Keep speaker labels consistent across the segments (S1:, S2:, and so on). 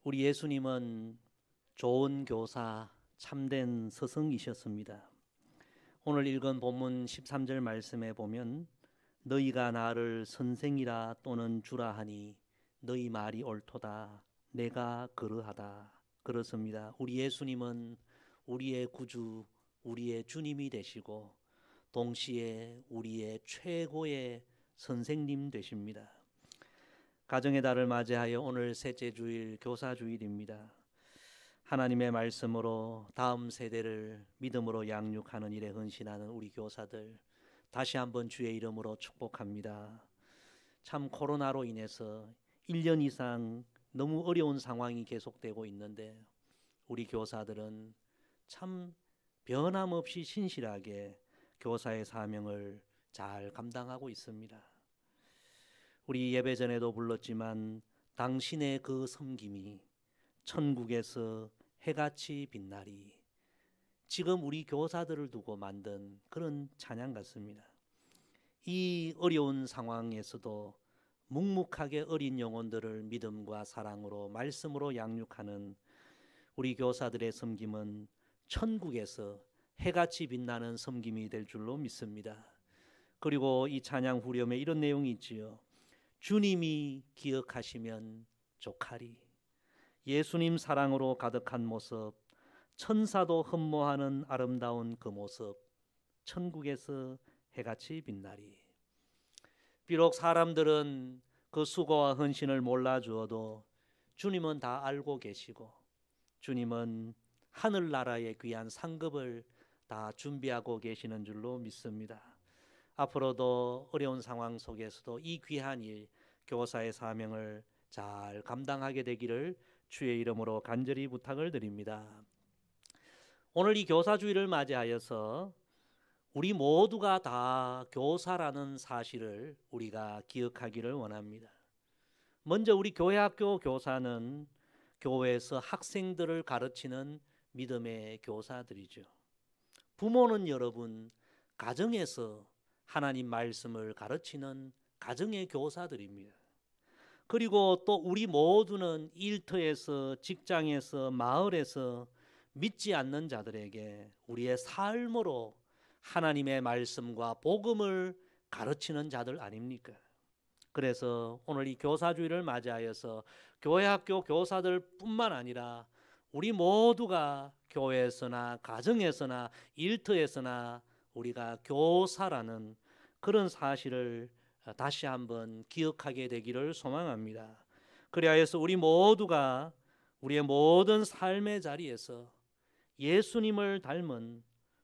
S1: 우리 예수님은 좋은 교사, 참된 스승이셨습니다. 오늘 읽은 본문 13절 말씀에 보면 너희가 나를 선생이라 또는 주라 하니 너희 말이 옳도다. 내가 그러하다. 그렇습니다. 우리 예수님은 우리의 구주, 우리의 주님이 되시고 동시에 우리의 최고의 선생님 되십니다. 가정의 달을 맞이하여 오늘 셋째 주일 교사주일입니다. 하나님의 말씀으로 다음 세대를 믿음으로 양육하는 일에 헌신하는 우리 교사들 다시 한번 주의 이름으로 축복합니다. 참 코로나로 인해서 1년 이상 너무 어려운 상황이 계속되고 있는데 우리 교사들은 참 변함없이 신실하게 교사의 사명을 잘 감당하고 있습니다. 우리 예배 전에도 불렀지만 당신의 그 섬김이 천국에서 해같이 빛나리, 지금 우리 교사들을 두고 만든 그런 찬양 같습니다. 이 어려운 상황에서도 묵묵하게 어린 영혼들을 믿음과 사랑으로 말씀으로 양육하는 우리 교사들의 섬김은 천국에서 해같이 빛나는 섬김이 될 줄로 믿습니다. 그리고 이 찬양 후렴에 이런 내용이 있지요. 주님이 기억하시면 족하리. 예수님 사랑으로 가득한 모습, 천사도 흠모하는 아름다운 그 모습, 천국에서 해같이 빛나리. 비록 사람들은 그 수고와 헌신을 몰라주어도 주님은 다 알고 계시고 주님은 하늘나라의 귀한 상급을 다 준비하고 계시는 줄로 믿습니다. 앞으로도 어려운 상황 속에서도 이 귀한 일, 교사의 사명을 잘 감당하게 되기를 주의 이름으로 간절히 부탁을 드립니다. 오늘 이 교사주일을 맞이하여서 우리 모두가 다 교사라는 사실을 우리가 기억하기를 원합니다. 먼저 우리 교회학교 교사는 교회에서 학생들을 가르치는 믿음의 교사들이죠. 부모는 여러분 가정에서 하나님 말씀을 가르치는 가정의 교사들입니다. 그리고 또 우리 모두는 일터에서, 직장에서, 마을에서 믿지 않는 자들에게 우리의 삶으로 하나님의 말씀과 복음을 가르치는 자들 아닙니까? 그래서 오늘 이 교사주일을 맞이하여서 교회학교 교사들뿐만 아니라 우리 모두가 교회에서나 가정에서나 일터에서나 우리가 교사라는 그런 사실을 다시 한번 기억하게 되기를 소망합니다. 그리하여서 우리 모두가 우리의 모든 삶의 자리에서 예수님을 닮은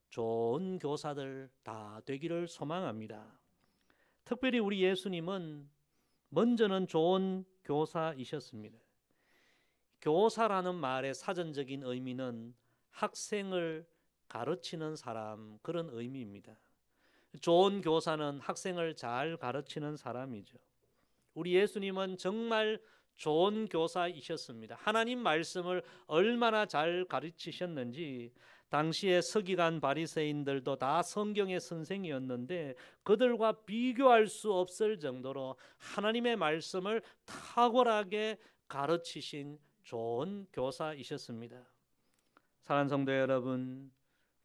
S1: 좋은 교사들 다 되기를 소망합니다. 특별히 우리 예수님은 먼저는 좋은 교사이셨습니다. 교사라는 말의 사전적인 의미는 학생을 가르치는 사람, 그런 의미입니다. 좋은 교사는 학생을 잘 가르치는 사람이죠. 우리 예수님은 정말 좋은 교사이셨습니다. 하나님 말씀을 얼마나 잘 가르치셨는지 당시의 서기관 바리새인들도 다 성경의 선생이었는데 그들과 비교할 수 없을 정도로 하나님의 말씀을 탁월하게 가르치신 좋은 교사이셨습니다. 사랑하는 성도 여러분,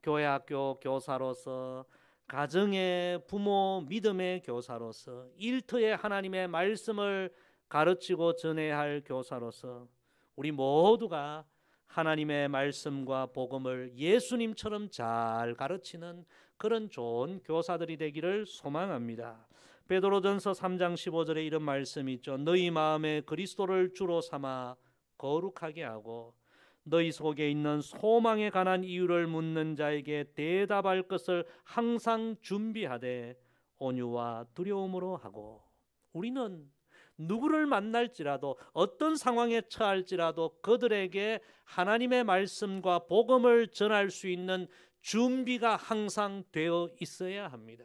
S1: 교회학교 교사로서, 가정의 부모 믿음의 교사로서, 일터의 하나님의 말씀을 가르치고 전해야 할 교사로서 우리 모두가 하나님의 말씀과 복음을 예수님처럼 잘 가르치는 그런 좋은 교사들이 되기를 소망합니다. 베드로전서 3장 15절에 이런 말씀이 있죠. 너희 마음에 그리스도를 주로 삼아 거룩하게 하고 너희 속에 있는 소망에 관한 이유를 묻는 자에게 대답할 것을 항상 준비하되 온유와 두려움으로 하고. 우리는 누구를 만날지라도 어떤 상황에 처할지라도 그들에게 하나님의 말씀과 복음을 전할 수 있는 준비가 항상 되어 있어야 합니다.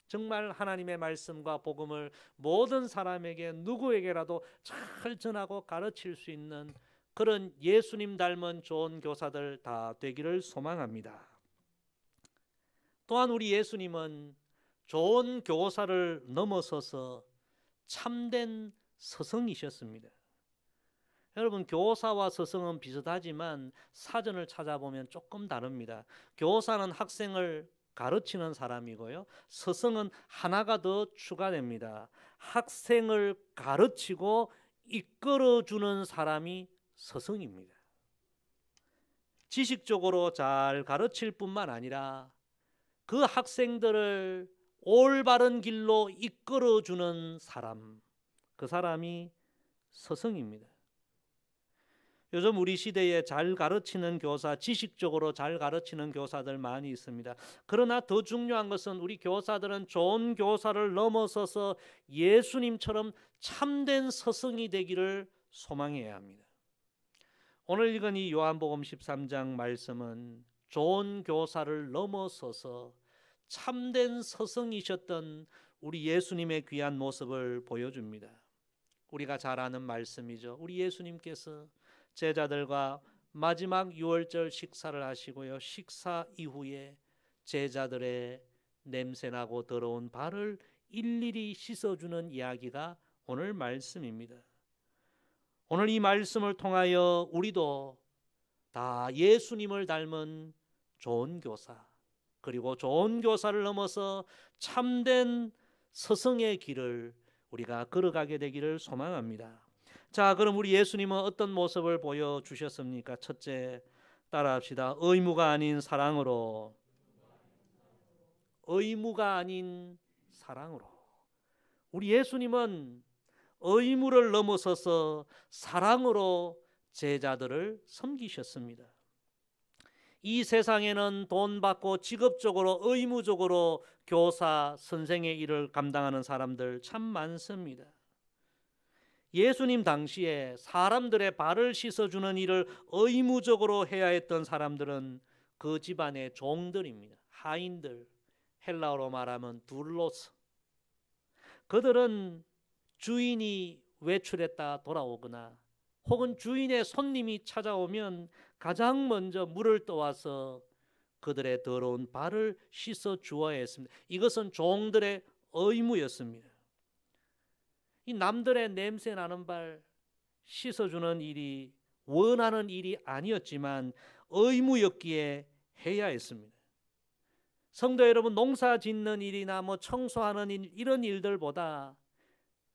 S1: 정말 하나님의 말씀과 복음을 모든 사람에게 누구에게라도 잘 전하고 가르칠 수 있는 그런 예수님 닮은 좋은 교사들 다 되기를 소망합니다. 또한 우리 예수님은 좋은 교사를 넘어서서 참된 스승이셨습니다. 여러분, 교사와 스승은 비슷하지만 사전을 찾아보면 조금 다릅니다. 교사는 학생을 가르치는 사람이고요, 스승은 하나가 더 추가됩니다. 학생을 가르치고 이끌어주는 사람이 스승입니다. 지식적으로 잘 가르칠 뿐만 아니라 그 학생들을 올바른 길로 이끌어주는 사람, 그 사람이 스승입니다. 요즘 우리 시대에 잘 가르치는 교사, 지식적으로 잘 가르치는 교사들 많이 있습니다. 그러나 더 중요한 것은 우리 교사들은 좋은 교사를 넘어서서 예수님처럼 참된 스승이 되기를 소망해야 합니다. 오늘 읽은 이 요한복음 13장 말씀은 좋은 교사를 넘어서서 참된 스승이셨던 우리 예수님의 귀한 모습을 보여줍니다. 우리가 잘 아는 말씀이죠. 우리 예수님께서 제자들과 마지막 유월절 식사를 하시고요, 식사 이후에 제자들의 냄새나고 더러운 발을 일일이 씻어주는 이야기가 오늘 말씀입니다. 오늘 이 말씀을 통하여 우리도 다 예수님을 닮은 좋은 교사, 그리고 좋은 교사를 넘어서 참된 스승의 길을 우리가 걸어가게 되기를 소망합니다. 자, 그럼 우리 예수님은 어떤 모습을 보여주셨습니까? 첫째, 따라합시다. 의무가 아닌 사랑으로. 의무가 아닌 사랑으로. 우리 예수님은 의무를 넘어서서 사랑으로 제자들을 섬기셨습니다. 이 세상에는 돈 받고 직업적으로 의무적으로 교사, 선생의 일을 감당하는 사람들 참 많습니다. 예수님 당시에 사람들의 발을 씻어주는 일을 의무적으로 해야 했던 사람들은 그 집안의 종들입니다. 하인들, 헬라어로 말하면 둘로스. 그들은 주인이 외출했다 돌아오거나 혹은 주인의 손님이 찾아오면 가장 먼저 물을 떠와서 그들의 더러운 발을 씻어 주어야 했습니다. 이것은 종들의 의무였습니다. 이 남들의 냄새 나는 발 씻어주는 일이 원하는 일이 아니었지만 의무였기에 해야 했습니다. 성도 여러분, 농사 짓는 일이나 청소하는 일, 이런 일들보다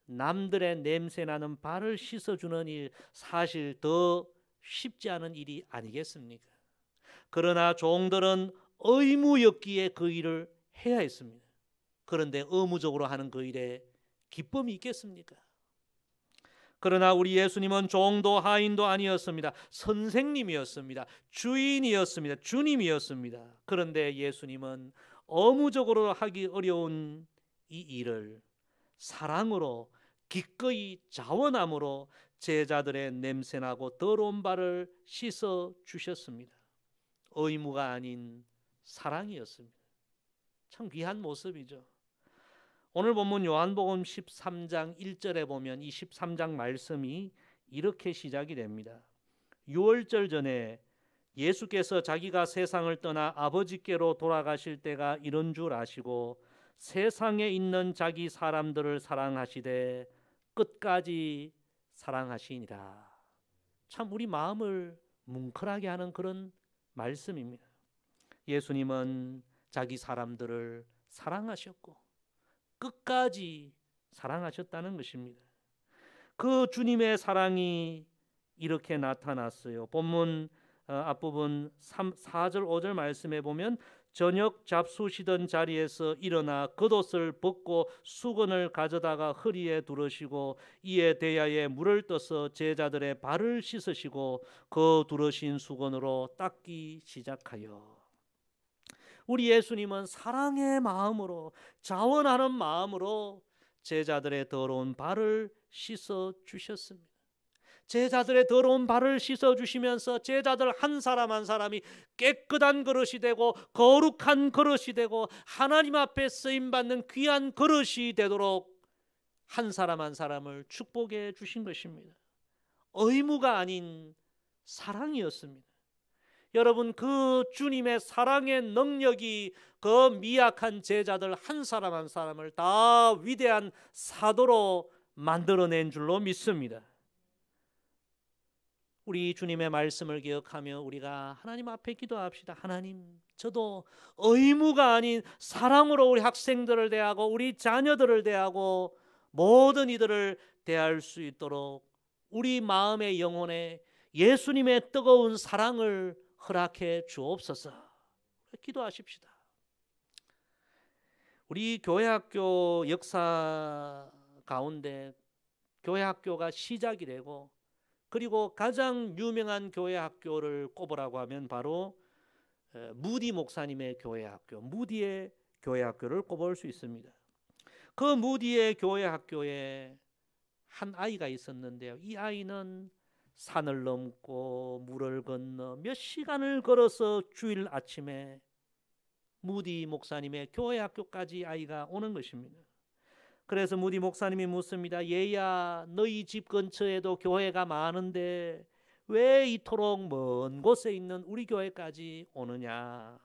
S1: 남들의 냄새 나는 발을 씻어주는 일, 사실 더 쉽지 않은 일이 아니겠습니까? 그러나 종들은 의무였기에 그 일을 해야 했습니다. 그런데 의무적으로 하는 그 일에 기쁨이 있겠습니까? 그러나 우리 예수님은 종도 하인도 아니었습니다. 선생님이었습니다. 주인이었습니다. 주님이었습니다. 그런데 예수님은 의무적으로 하기 어려운 이 일을 사랑으로 기꺼이 자원함으로 제자들의 냄새나고 더러운 발을 씻어 주셨습니다. 의무가 아닌 사랑이었습니다. 참 귀한 모습이죠. 오늘 본문 요한복음 13장 1절에 보면 이 13장 말씀이 이렇게 시작이 됩니다. 유월절 전에 예수께서 자기가 세상을 떠나 아버지께로 돌아가실 때가 이런 줄 아시고 세상에 있는 자기 사람들을 사랑하시되 끝까지 사랑하시니라. 참 우리 마음을 뭉클하게 하는 그런 말씀입니다. 예수님은 자기 사람들을 사랑하셨고 끝까지 사랑하셨다는 것입니다. 그 주님의 사랑이 이렇게 나타났어요. 본문 앞부분 4절 5절 말씀에 보면 저녁 잡수시던 자리에서 일어나 겉옷을 벗고 수건을 가져다가 허리에 두르시고 이에 대야에 물을 떠서 제자들의 발을 씻으시고 그 두르신 수건으로 닦기 시작하여. 우리 예수님은 사랑의 마음으로, 자원하는 마음으로 제자들의 더러운 발을 씻어 주셨습니다. 제자들의 더러운 발을 씻어 주시면서 제자들 한 사람 한 사람이 깨끗한 그릇이 되고 거룩한 그릇이 되고 하나님 앞에 쓰임 받는 귀한 그릇이 되도록 한 사람 한 사람을 축복해 주신 것입니다. 의무가 아닌 사랑이었습니다. 여러분, 그 주님의 사랑의 능력이 그 미약한 제자들 한 사람 한 사람을 다 위대한 사도로 만들어낸 줄로 믿습니다. 우리 주님의 말씀을 기억하며 우리가 하나님 앞에 기도합시다. 하나님, 저도 의무가 아닌 사랑으로 우리 학생들을 대하고 우리 자녀들을 대하고 모든 이들을 대할 수 있도록 우리 마음의 영혼에 예수님의 뜨거운 사랑을 허락해 주옵소서. 기도하십시다. 우리 교회학교 역사 가운데 교회학교가 시작이 되고, 그리고 가장 유명한 교회학교를 꼽으라고 하면 바로 무디 목사님의 교회학교, 무디의 교회학교를 꼽을 수 있습니다. 그 무디의 교회학교에 한 아이가 있었는데요. 이 아이는 산을 넘고 물을 건너 몇 시간을 걸어서 주일 아침에 무디 목사님의 교회학교까지 아이가 오는 것입니다. 그래서 무디 목사님이 묻습니다. 얘야, 너희 집 근처에도 교회가 많은데 왜 이토록 먼 곳에 있는 우리 교회까지 오느냐?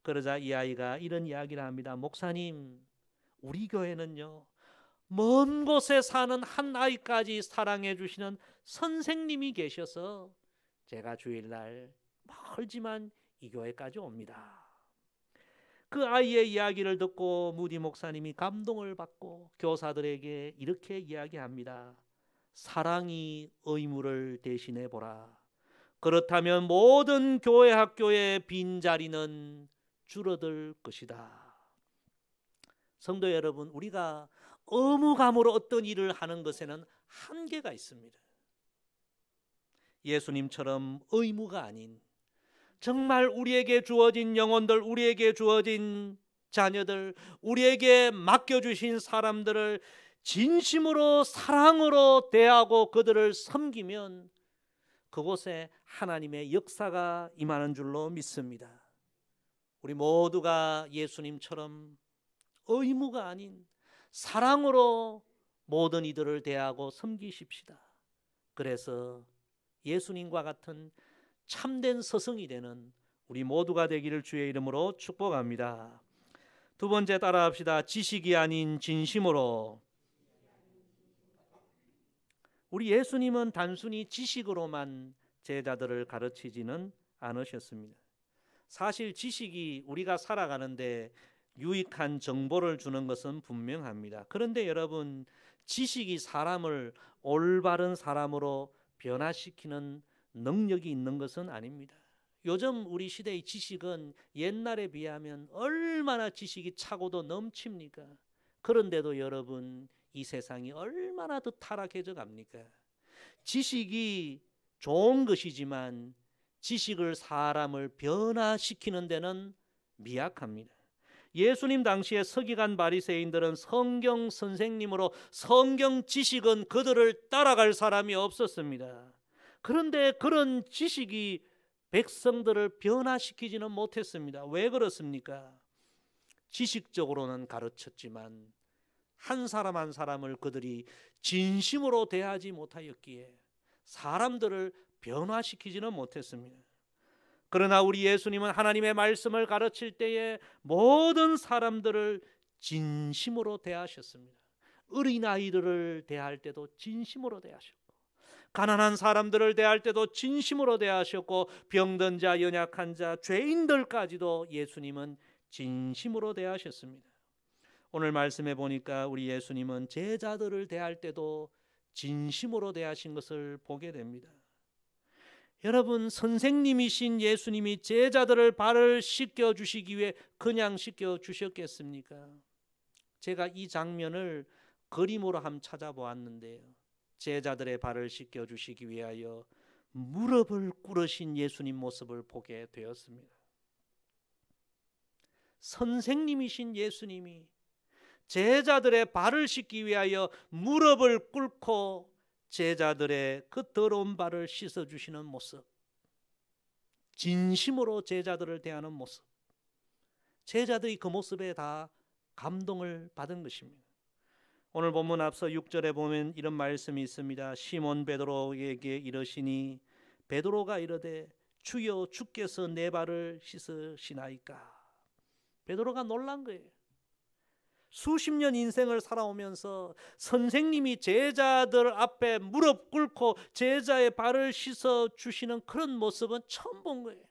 S1: 그러자 이 아이가 이런 이야기를 합니다. 목사님, 우리 교회는요, 먼 곳에 사는 한 아이까지 사랑해 주시는 선생님이 계셔서 제가 주일날 멀지만 이 교회까지 옵니다. 그 아이의 이야기를 듣고 무디 목사님이 감동을 받고 교사들에게 이렇게 이야기합니다. 사랑이 의무를 대신해 보라. 그렇다면 모든 교회 학교의 빈자리는 줄어들 것이다. 성도 여러분, 우리가 의무감으로 어떤 일을 하는 것에는 한계가 있습니다. 예수님처럼 의무가 아닌 정말 우리에게 주어진 영혼들, 우리에게 주어진 자녀들, 우리에게 맡겨주신 사람들을 진심으로 사랑으로 대하고 그들을 섬기면 그곳에 하나님의 역사가 임하는 줄로 믿습니다. 우리 모두가 예수님처럼 의무가 아닌 사랑으로 모든 이들을 대하고 섬기십시다. 그래서 예수님과 같은 참된 스승이 되는 우리 모두가 되기를 주의 이름으로 축복합니다. 두 번째 따라합시다. 지식이 아닌 진심으로. 우리 예수님은 단순히 지식으로만 제자들을 가르치지는 않으셨습니다. 사실 지식이 우리가 살아가는데 유익한 정보를 주는 것은 분명합니다. 그런데 여러분, 지식이 사람을 올바른 사람으로 변화시키는 능력이 있는 것은 아닙니다. 요즘 우리 시대의 지식은 옛날에 비하면 얼마나 지식이 차고도 넘칩니까? 그런데도 여러분, 이 세상이 얼마나 더 타락해져 갑니까? 지식이 좋은 것이지만 지식을 사람을 변화시키는 데는 미약합니다. 예수님 당시에 서기관 바리새인들은 성경 선생님으로 성경 지식은 그들을 따라갈 사람이 없었습니다. 그런데 그런 지식이 백성들을 변화시키지는 못했습니다. 왜 그렇습니까? 지식적으로는 가르쳤지만 한 사람 한 사람을 그들이 진심으로 대하지 못하였기에 사람들을 변화시키지는 못했습니다. 그러나 우리 예수님은 하나님의 말씀을 가르칠 때에 모든 사람들을 진심으로 대하셨습니다. 어린아이들을 대할 때도 진심으로 대하셨고, 가난한 사람들을 대할 때도 진심으로 대하셨고, 병든 자, 연약한 자, 죄인들까지도 예수님은 진심으로 대하셨습니다. 오늘 말씀해 보니까 우리 예수님은 제자들을 대할 때도 진심으로 대하신 것을 보게 됩니다. 여러분, 선생님이신 예수님이 제자들을 발을 씻겨 주시기 위해 그냥 씻겨 주셨겠습니까? 제가 이 장면을 그림으로 한번 찾아보았는데요, 제자들의 발을 씻겨 주시기 위하여 무릎을 꿇으신 예수님 모습을 보게 되었습니다. 선생님이신 예수님이 제자들의 발을 씻기 위하여 무릎을 꿇고 제자들의 그 더러운 발을 씻어주시는 모습, 진심으로 제자들을 대하는 모습, 제자들이 그 모습에 다 감동을 받은 것입니다. 오늘 본문 앞서 6절에 보면 이런 말씀이 있습니다. 시몬 베드로에게 이르시니 베드로가 이르되 주여, 주께서 내 발을 씻으시나이까. 베드로가 놀란 거예요. 수십 년 인생을 살아오면서 선생님이 제자들 앞에 무릎 꿇고 제자의 발을 씻어 주시는 그런 모습은 처음 본 거예요.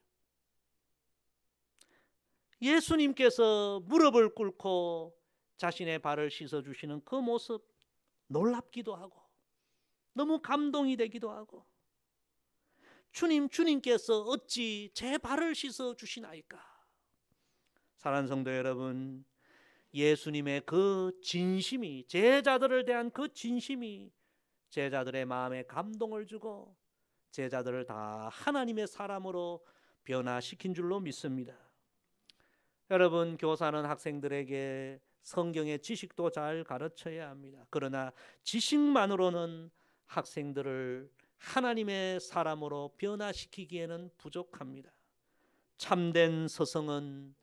S1: 예수님께서 무릎을 꿇고 자신의 발을 씻어 주시는 그 모습, 놀랍기도 하고 너무 감동이 되기도 하고, 주님께서 어찌 제 발을 씻어 주시나이까. 사랑하는 성도 여러분, 예수님의 그 진심이, 제자들을 대한 그 진심이 제자들의 마음에 감동을 주고 제자들을 다 하나님의 사람으로 변화시킨 줄로 믿습니다. 여러분, 교사는 학생들에게 성경의 지식도 잘 가르쳐야 합니다. 그러나 지식만으로는 학생들을 하나님의 사람으로 변화시키기에는 부족합니다. 참된 서성은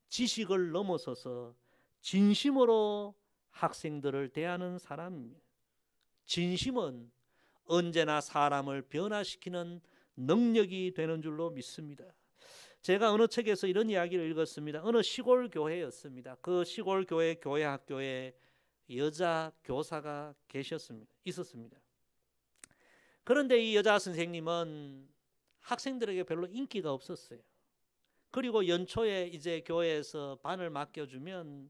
S1: 지식을 넘어서서 진심으로 학생들을 대하는 사람입니다. 진심은 언제나 사람을 변화시키는 능력이 되는 줄로 믿습니다. 제가 어느 책에서 이런 이야기를 읽었습니다. 어느 시골 교회였습니다. 그 시골 교회 교회 학교에 여자 교사가 있었습니다. 그런데 이 여자 선생님은 학생들에게 별로 인기가 없었어요. 그리고 연초에 이제 교회에서 반을 맡겨주면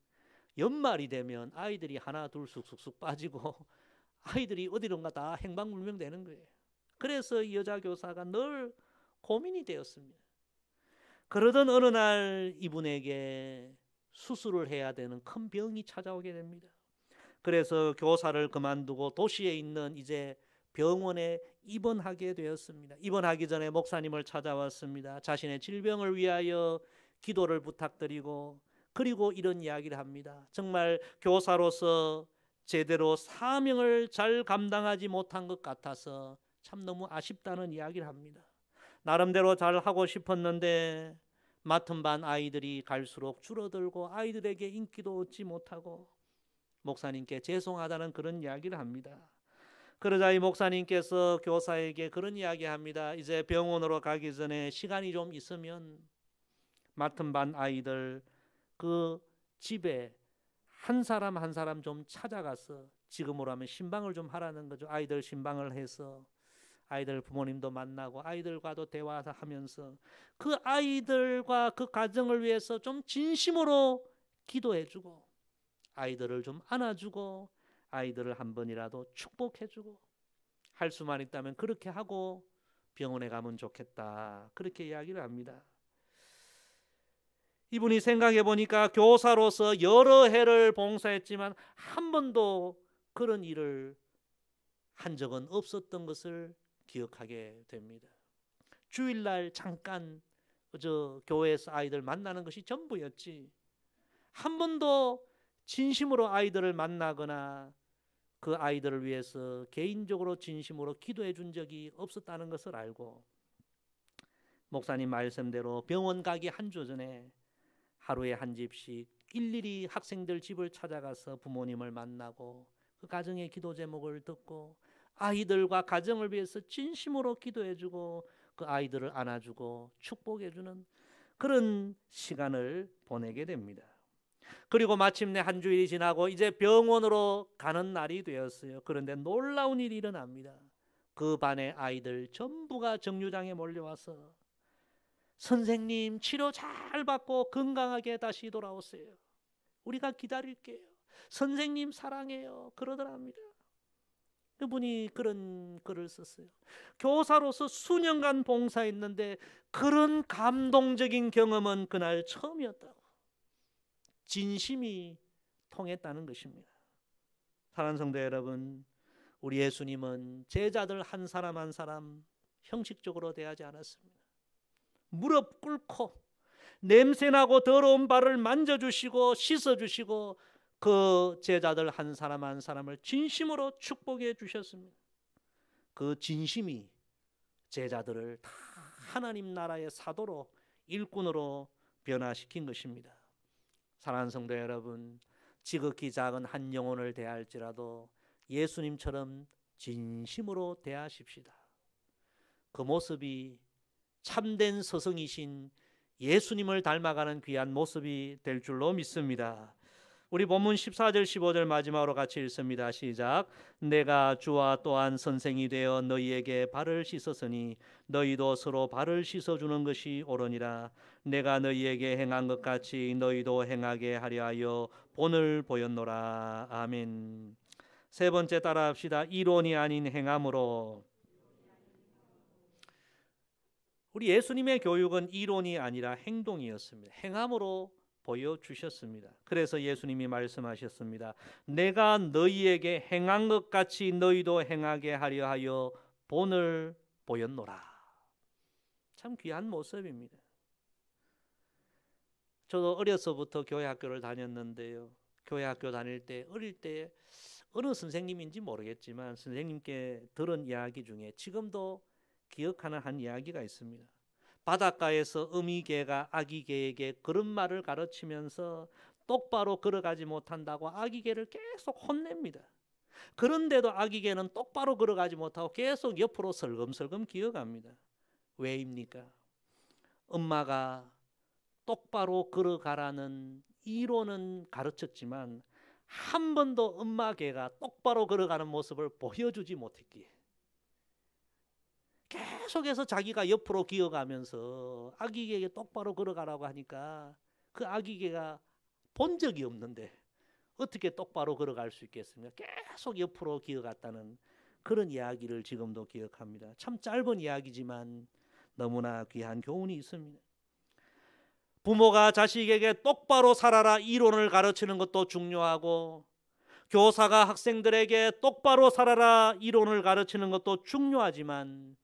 S1: 연말이 되면 아이들이 하나 둘 쑥쑥 빠지고 아이들이 어디론가 다 행방불명되는 거예요. 그래서 이 여자 교사가 늘 고민이 되었습니다. 그러던 어느 날 이분에게 수술을 해야 되는 큰 병이 찾아오게 됩니다. 그래서 교사를 그만두고 도시에 있는 이제 병원에 입원하게 되었습니다. 입원하기 전에 목사님을 찾아왔습니다. 자신의 질병을 위하여 기도를 부탁드리고, 그리고 이런 이야기를 합니다. 정말 교사로서 제대로 사명을 잘 감당하지 못한 것 같아서 참 너무 아쉽다는 이야기를 합니다. 나름대로 잘 하고 싶었는데 맡은 반 아이들이 갈수록 줄어들고 아이들에게 인기도 얻지 못하고 목사님께 죄송하다는 그런 이야기를 합니다. 그러자 이 목사님께서 교사에게 그런 이야기합니다. 이제 병원으로 가기 전에 시간이 좀 있으면 맡은 반 아이들 그 집에 한 사람 한 사람 좀 찾아가서, 지금으로 하면 신방을 좀 하라는 거죠. 아이들 신방을 해서 아이들 부모님도 만나고 아이들과도 대화하면서 그 아이들과 그 가정을 위해서 좀 진심으로 기도해주고 아이들을 좀 안아주고 아이들을 한 번이라도 축복해주고, 할 수만 있다면 그렇게 하고 병원에 가면 좋겠다, 그렇게 이야기를 합니다. 이분이 생각해 보니까 교사로서 여러 해를 봉사했지만 한 번도 그런 일을 한 적은 없었던 것을 기억하게 됩니다. 주일날 잠깐 교회에서 아이들 만나는 것이 전부였지, 한 번도 진심으로 아이들을 만나거나 그 아이들을 위해서 개인적으로 진심으로 기도해 준 적이 없었다는 것을 알고, 목사님 말씀대로 병원 가기 한 주 전에 하루에 한 집씩 일일이 학생들 집을 찾아가서 부모님을 만나고 그 가정의 기도 제목을 듣고 아이들과 가정을 위해서 진심으로 기도해주고 그 아이들을 안아주고 축복해주는 그런 시간을 보내게 됩니다. 그리고 마침내 한 주일이 지나고 이제 병원으로 가는 날이 되었어요. 그런데 놀라운 일이 일어납니다. 그 반의 아이들 전부가 정류장에 몰려와서 선생님 치료 잘 받고 건강하게 다시 돌아오세요. 우리가 기다릴게요. 선생님 사랑해요. 그러더랍니다. 그분이 그런 글을 썼어요. 교사로서 수년간 봉사했는데 그런 감동적인 경험은 그날 처음이었다고. 진심이 통했다는 것입니다. 사랑하는 성도 여러분, 우리 예수님은 제자들 한 사람 한 사람 형식적으로 대하지 않았습니다. 무릎 꿇고 냄새나고 더러운 발을 만져주시고 씻어주시고 그 제자들 한 사람 한 사람을 진심으로 축복해 주셨습니다. 그 진심이 제자들을 다 하나님 나라의 사도로, 일꾼으로 변화시킨 것입니다. 사랑하는 성도 여러분, 지극히 작은 한 영혼을 대할지라도 예수님처럼 진심으로 대하십시다. 그 모습이 참된 스승이신 예수님을 닮아가는 귀한 모습이 될 줄로 믿습니다. 우리 본문 14절 15절 마지막으로 같이 읽습니다. 시작. 내가 주와 또한 선생이 되어 너희에게 발을 씻었으니 너희도 서로 발을 씻어주는 것이 옳으니라. 내가 너희에게 행한 것 같이 너희도 행하게 하려 하여 본을 보였노라. 아멘. 세 번째 따라합시다. 이론이 아닌 행함으로. 우리 예수님의 교육은 이론이 아니라 행동이었습니다. 행함으로 보여주셨습니다. 그래서 예수님이 말씀하셨습니다. 내가 너희에게 행한 것 같이 너희도 행하게 하려 하여 본을 보였노라. 참 귀한 모습입니다. 저도 어려서부터 교회 학교를 다녔는데요. 교회 학교 다닐 때 어릴 때 어느 선생님인지 모르겠지만 선생님께 들은 이야기 중에 지금도 기억하는 한 이야기가 있습니다. 바닷가에서 어미개가 아기개에게 그런 말을 가르치면서 똑바로 걸어가지 못한다고 아기개를 계속 혼냅니다. 그런데도 아기개는 똑바로 걸어가지 못하고 계속 옆으로 설금설금 기어갑니다. 왜입니까? 엄마가 똑바로 걸어가라는 이론은 가르쳤지만 한 번도 엄마 개가 똑바로 걸어가는 모습을 보여주지 못했기에 계속해서 자기가 옆으로 기어가면서 아기개에게 똑바로 걸어가라고 하니까 그 아기개가 본 적이 없는데 어떻게 똑바로 걸어갈 수 있겠습니까? 계속 옆으로 기어갔다는 그런 이야기를 지금도 기억합니다. 참 짧은 이야기지만 너무나 귀한 교훈이 있습니다. 부모가 자식에게 똑바로 살아라 이론을 가르치는 것도 중요하고 교사가 학생들에게 똑바로 살아라 이론을 가르치는 것도 중요하지만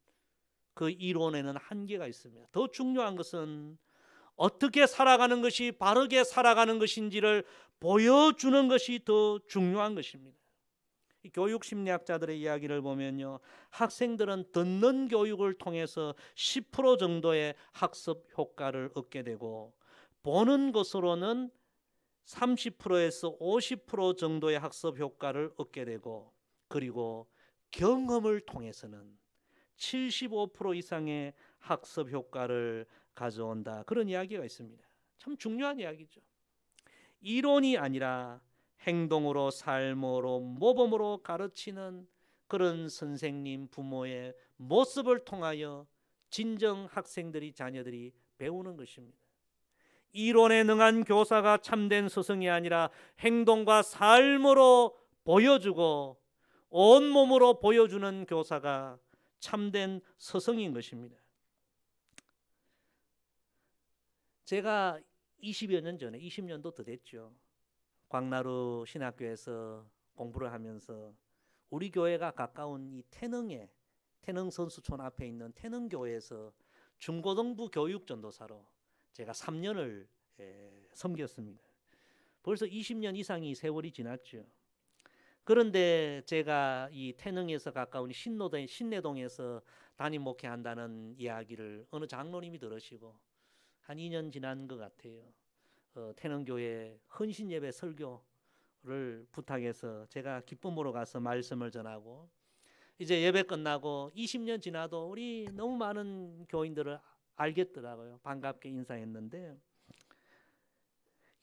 S1: 그 이론에는 한계가 있습니다. 더 중요한 것은 어떻게 살아가는 것이 바르게 살아가는 것인지를 보여주는 것이 더 중요한 것입니다. 교육 심리학자들의 이야기를 보면요, 학생들은 듣는 교육을 통해서 10% 정도의 학습 효과를 얻게 되고 보는 것으로는 30%에서 50% 정도의 학습 효과를 얻게 되고 그리고 경험을 통해서는 75% 이상의 학습 효과를 가져온다. 그런 이야기가 있습니다. 참 중요한 이야기죠. 이론이 아니라 행동으로 삶으로 모범으로 가르치는 그런 선생님 부모의 모습을 통하여 진정 학생들이 자녀들이 배우는 것입니다. 이론에 능한 교사가 참된 스승이 아니라 행동과 삶으로 보여주고 온몸으로 보여주는 교사가 참된 스승인 것입니다. 제가 20여 년 전에 20년도 더 됐죠. 광나루 신학교에서 공부를 하면서 우리 교회가 가까운 이 태능 선수촌 앞에 있는 태능교회에서 중고등부 교육 전도사로 제가 3년을 섬겼습니다. 벌써 20년 이상이 세월이 지났죠. 그런데 제가 이 태능에서 가까운 신내동에서 담임 목회한다는 이야기를 어느 장로님이 들으시고 한 2년 지난 것 같아요. 태능교회 헌신예배 설교를 부탁해서 제가 기쁨으로 가서 말씀을 전하고 이제 예배 끝나고 20년 지나도 우리 너무 많은 교인들을 알겠더라고요. 반갑게 인사했는데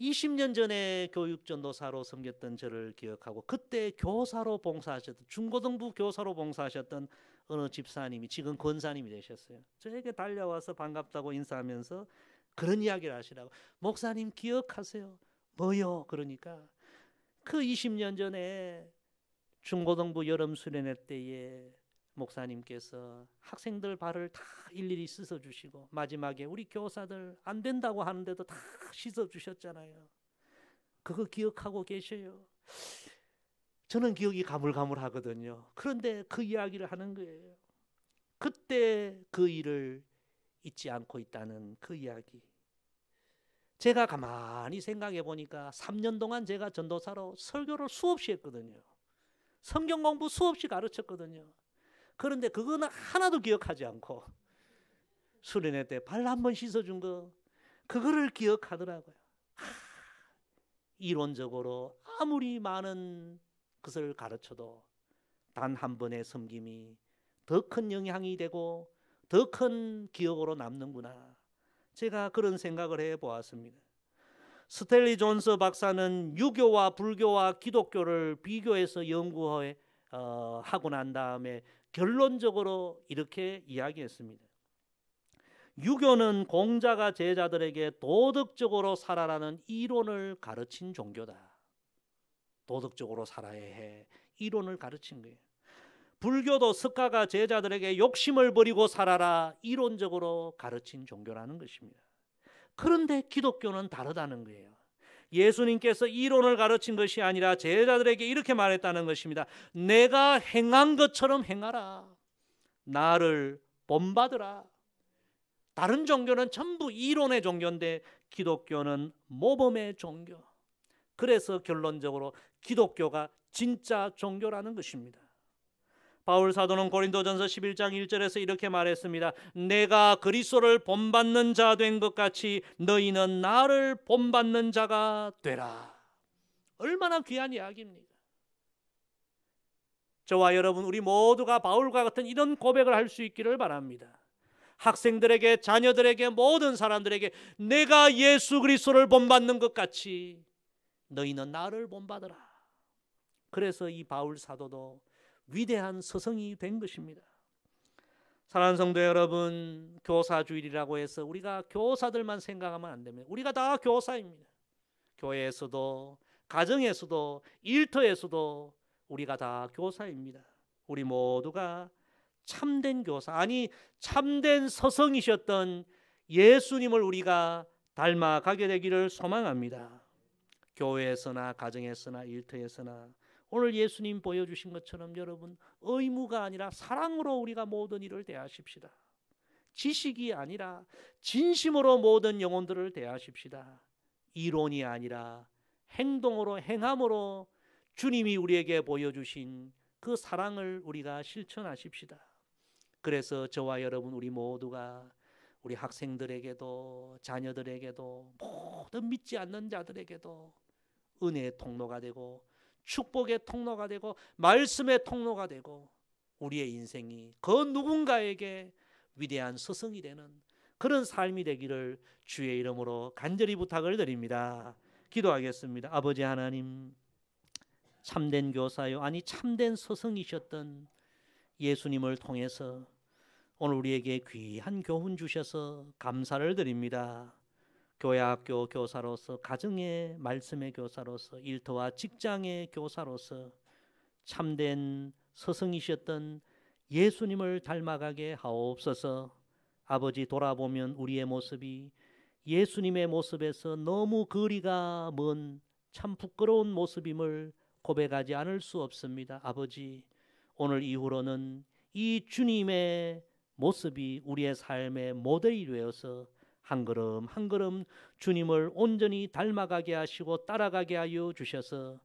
S1: 20년 전에 교육전도사로 섬겼던 저를 기억하고 그때 교사로 봉사하셨던 중고등부 교사로 봉사하셨던 어느 집사님이 지금 권사님이 되셨어요. 저에게 달려와서 반갑다고 인사하면서 그런 이야기를 하시라고. 목사님 기억하세요? 뭐요? 그러니까 그 20년 전에 중고등부 여름 수련회 때에 목사님께서 학생들 발을 다 일일이 씻어주시고 마지막에 우리 교사들 안 된다고 하는데도 다 씻어주셨잖아요. 그거 기억하고 계셔요? 저는 기억이 가물가물하거든요. 그런데 그 이야기를 하는 거예요. 그때 그 일을 잊지 않고 있다는 그 이야기. 제가 가만히 생각해 보니까 3년 동안 제가 전도사로 설교를 수없이 했거든요. 성경 공부 수없이 가르쳤거든요. 그런데 그거는 하나도 기억하지 않고 수련회 때 발 한번 씻어준 거 그거를 기억하더라고요. 이론적으로 아무리 많은 것을 가르쳐도 단 한 번의 섬김이 더 큰 영향이 되고 더 큰 기억으로 남는구나. 제가 그런 생각을 해보았습니다. 스탠리 존스 박사는 유교와 불교와 기독교를 비교해서 연구하고 난 다음에 결론적으로 이렇게 이야기했습니다. 유교는 공자가 제자들에게 도덕적으로 살아라는 이론을 가르친 종교다. 도덕적으로 살아야 해. 이론을 가르친 거예요. 불교도 석가가 제자들에게 욕심을 버리고 살아라 이론적으로 가르친 종교라는 것입니다. 그런데 기독교는 다르다는 거예요. 예수님께서 이론을 가르친 것이 아니라 제자들에게 이렇게 말했다는 것입니다. 내가 행한 것처럼 행하라. 나를 본받으라. 다른 종교는 전부 이론의 종교인데 기독교는 모범의 종교. 그래서 결론적으로 기독교가 진짜 종교라는 것입니다. 바울 사도는 고린도전서 11장 1절에서 이렇게 말했습니다. 내가 그리스도를 본받는 자 된 것 같이 너희는 나를 본받는 자가 되라. 얼마나 귀한 이야기입니까? 저와 여러분 우리 모두가 바울과 같은 이런 고백을 할 수 있기를 바랍니다. 학생들에게, 자녀들에게, 모든 사람들에게 내가 예수 그리스도를 본받는 것 같이 너희는 나를 본받으라. 그래서 이 바울 사도도 위대한 스승이 된 것입니다. 사랑하는 성도 여러분, 교사주일이라고 해서 우리가 교사들만 생각하면 안 됩니다. 우리가 다 교사입니다. 교회에서도, 가정에서도, 일터에서도 우리가 다 교사입니다. 우리 모두가 참된 교사, 아니 참된 스승이셨던 예수님을 우리가 닮아가게 되기를 소망합니다. 교회에서나 가정에서나 일터에서나 오늘 예수님 보여주신 것처럼 여러분 의무가 아니라 사랑으로 우리가 모든 일을 대하십시다. 지식이 아니라 진심으로 모든 영혼들을 대하십시다. 이론이 아니라 행동으로, 행함으로 주님이 우리에게 보여주신 그 사랑을 우리가 실천하십시다. 그래서 저와 여러분 우리 모두가 우리 학생들에게도 자녀들에게도 모든 믿지 않는 자들에게도 은혜의 통로가 되고 축복의 통로가 되고 말씀의 통로가 되고 우리의 인생이 그 누군가에게 위대한 스승이 되는 그런 삶이 되기를 주의 이름으로 간절히 부탁을 드립니다. 기도하겠습니다. 아버지 하나님, 참된 교사요, 아니 참된 스승이셨던 예수님을 통해서 오늘 우리에게 귀한 교훈 주셔서 감사를 드립니다. 교회 학교 교사로서, 가정의 말씀의 교사로서, 일터와 직장의 교사로서 참된 스승이셨던 예수님을 닮아가게 하옵소서. 아버지, 돌아보면 우리의 모습이 예수님의 모습에서 너무 거리가 먼 참 부끄러운 모습임을 고백하지 않을 수 없습니다. 아버지, 오늘 이후로는 이 주님의 모습이 우리의 삶의 모델이 되어서 한 걸음 한 걸음 주님을 온전히 닮아가게 하시고 따라가게 하여 주셔서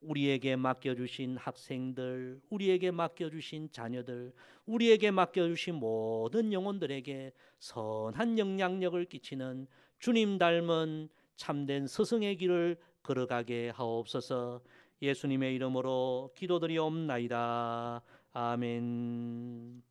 S1: 우리에게 맡겨주신 학생들, 우리에게 맡겨주신 자녀들, 우리에게 맡겨주신 모든 영혼들에게 선한 영향력을 끼치는 주님 닮은 참된 스승의 길을 걸어가게 하옵소서. 예수님의 이름으로 기도드리옵나이다. 아멘.